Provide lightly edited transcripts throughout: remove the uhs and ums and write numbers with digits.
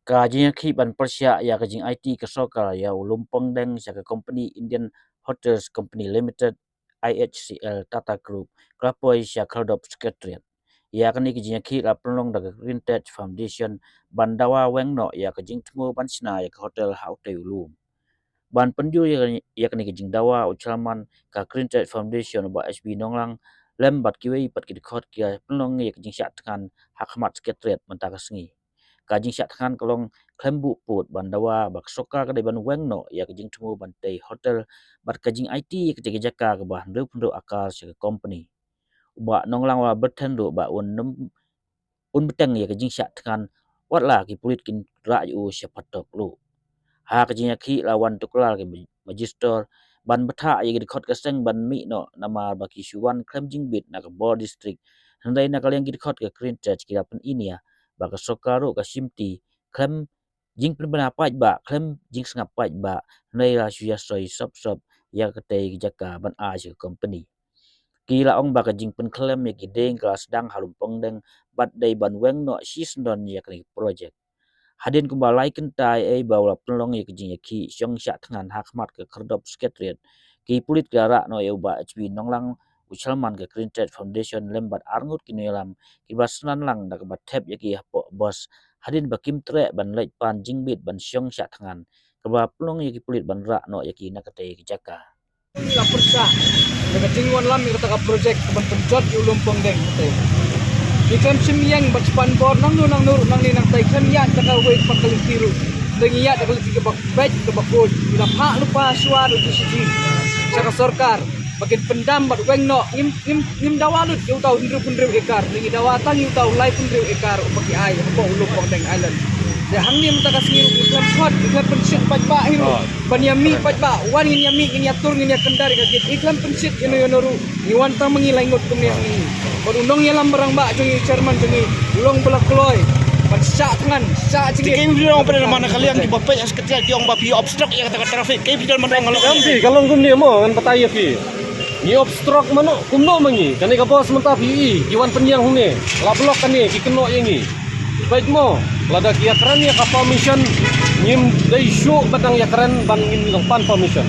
Ka Jingiakhih ban Persia ya ka jing IT ka sokar ya Lumpongdeng ya ka company Indian Hotels Company Limited IHCL Tata Group Krapoi ya Kaldop Secretariat. Ya ka ni ka Jingiakhih la pelong da Greentech Foundation bandawa wengno ya ka jing tmu ban sina ya ka hotel Haute Ulum. Ban penju ya ka ni ka jing dawa ucaman ka Greentech Foundation ba SB Nonglang lembat kiwi pat kidikot kia pelong ya ka jing syak tekan hakmat Secretariat mentaka sengi. Kajing syak tangan kalong klembu put bandawa bak soka kadai ban wengno ya kajing temu bantai hotel bat kajing IT ketika jaka ke bah nduk akal se company uba nonglang wa bertendu ba un beteng ya kajing syak tangan wat la ki pulit kin ra yu syapatok lu ha kajing ki lawan tuklar ke magister ban betha ya di khot kaseng ban mi no nama baki suwan klem jing bit nak bo district handai nak yang di khot ke Greentech kira pen ini ya baka sokaru ka simti klem jing penbena paj ba klem jing sengap paj ba nei la suya soi sop ya kate jaka ban a je company kila ong baka jing pen klem ya kideng kelas dang Lumpongdeng bat dai ban weng no sisndon ya kni project hadin ku balai kentai bawa pelong ya kijing ya ki syong syak tangan hakmat ke Kerdop Secretariat ki pulit gara no ya ba HB Nonglang Ucalman ke Greentech Foundation lembat arngut Nongialam kibasnan lang dak bat tap yaki hapo bos hadin bakim tre ban leit pan jingbit ban syong syak tangan keba pelong yaki pulit ban ra no yaki nakate jaka la persa daga tingwan lam mi kata project ban penjot di Lumpongdeng te ikam semyang bat span bor nang nur nang ni nang tai kan ya taka we pakali tiru dengi ya dakal tiga bak baik ke bakoj ila pa lupa suara di sini saka sarkar bakin pendam bat weng no im dawalut yu tau 100 ekar ni dawatang yu tau lai 100 ekar bagi ai bo Lumpongdeng Island de hangni mta kasir iklam khot iklam pensit pajba hiru banyami pajba wan ini yami ini atur ini kendari kakit iklam pensit ini yonoru ni wan ta mengi laingot kumni ni bodu Nongialam barang ba jongi chairman jongi ulong belak kloy ban syak tangan syak jingi kami bilang pada mana kalian di bapak yang seketiak diong bapi obstruk yang kata trafik kami bilang mana kalau kami kalau kumni mo kan pataya fi ni obstruk mano kumno mangi kan ka bos menta fi iwan penyang hune la blok kan ni ki keno yangi baik mo lada kia keren ya kapal mission nyim dai show batang ya keren ban ngin pan permission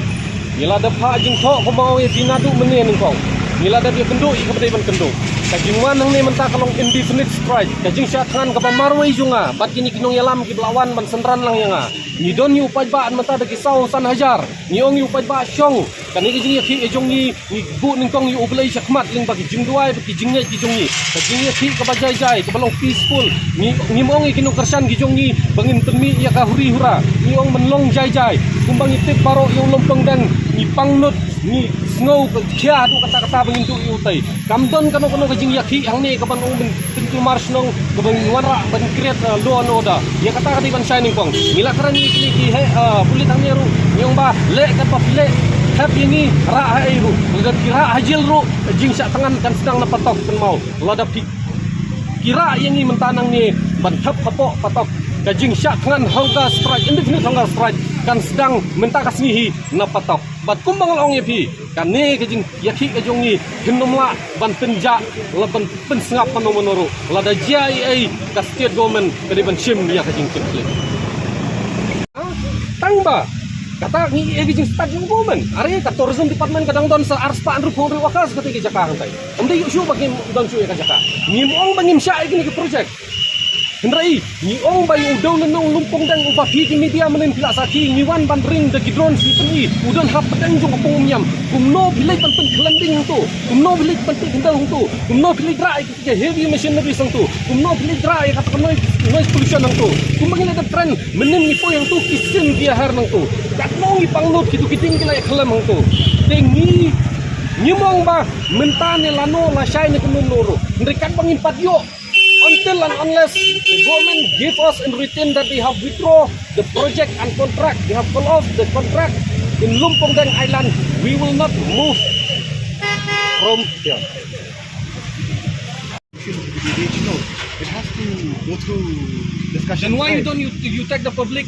nila da pha jing tho ko mau ya dinadu meni ning kong nila da dia kenduk i kepada ban kenduk kajing wan nang ni menta kalong indefinite strike kajing syatkan ka marwai junga bat kini Nongialam ki belawan ban sendran lang yanga ni don yu upaj ba menta da kisau san hajar ni ong yu upaj ba syong kan ni jing yakhi e jong ni bu ning kong yu ublai syakmat ling bagi jing duai bagi jing ne ki jong ni kajing yakhi ka bajai jai ka balong peaceful ni mong ikinu kersan ki jong ni bangin temi ya ka huri hura ni ong menlong jai jai kumbang itip paro yu Lumpongdeng ni pangnut ni snow kia tu kata-kata bangin tu yu tai kamdon kanu Jingiakhih hang ni kapan ong tentu mars nong kabang wanra ban create law and order ya kata kata ban shining kong mila karan ni ki pulit hang ni ru nyong ba le ka pa le happy ni ra hai ru ngad kira hajil ru jing syak tangan kan sedang napatok kan mau lada kira yang ni mentanang ni ban thap kapok patok kajing syak tangan hunger strike indefinite hunger strike kan sedang menta kasnihi napatok bat kumbang ong yapi kan ni kajing yakhi kajong ni hinumla ban penja laban pensengap menuru lada JIA ka state government kadi ban shim ya kajing kipli tangba kata ni kajing state government are ka tourism department kadang don sa arspa andru khori wakas kata ki Jakarta tai umdi yu bagi don su ka Jakarta ni ong bangim sya ini ke project Hendrai, ni ong bayi udang nenong Lumpongdeng ubah ki media menen pila saki ni wan ban ring de gidron si peni udon hap pedang jong kapung miam kumno bilai pan kelending tu kumno bilai pan hendang tu kumno bilai drai ke heavy machinery sang tu kumno bilai drai kata noise pollution nang tu kumbang ada trend menen ni po yang tu kisim dia har nang tu kat nong ipanglut kitu kiting kila kelam nang tu tengi nyumong ba mentane lano la shine kunum noro ndrikan pangimpat yo until and unless the government give us in return that they have withdraw the project and contract, they have call off the contract in Lumpongdeng Island, we will not move from here. it has to go through discussion. Then why you don't you take the public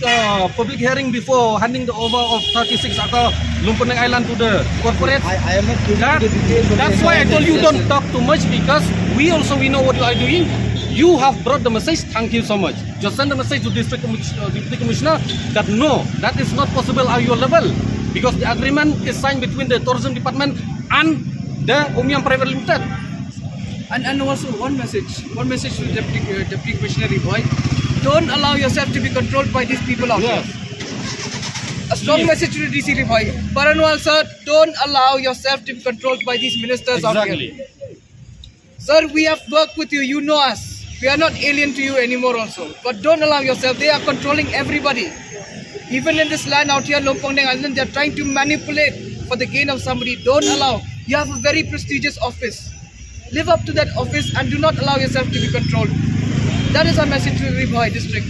hearing before handing the over of 36 atau Lumpongdeng Island to the corporate? I am not giving the details. That's why I told you don't talk too much because we know what you are doing. You have brought the message. Thank you so much. Just send the message to Deputy Commissioner that no, that is not possible at your level because the agreement is signed between the tourism department and the Umiam Private Limited. And also one message to the Deputy Commissioner Riboy. Don't allow yourself to be controlled by these people out Yes. here. A strong message to the DC Riboy. Paranwal sir, don't allow yourself to be controlled by these ministers out here. Sir, we have worked with you, you know us. We are not alien to you anymore also. But don't allow yourself, they are controlling everybody. Even in this land out here, Lumpongdeng Island, they are trying to manipulate for the gain of somebody. Don't allow. You have a very prestigious office. Live up to that office and do not allow yourself to be controlled. That is our message to Riboy district.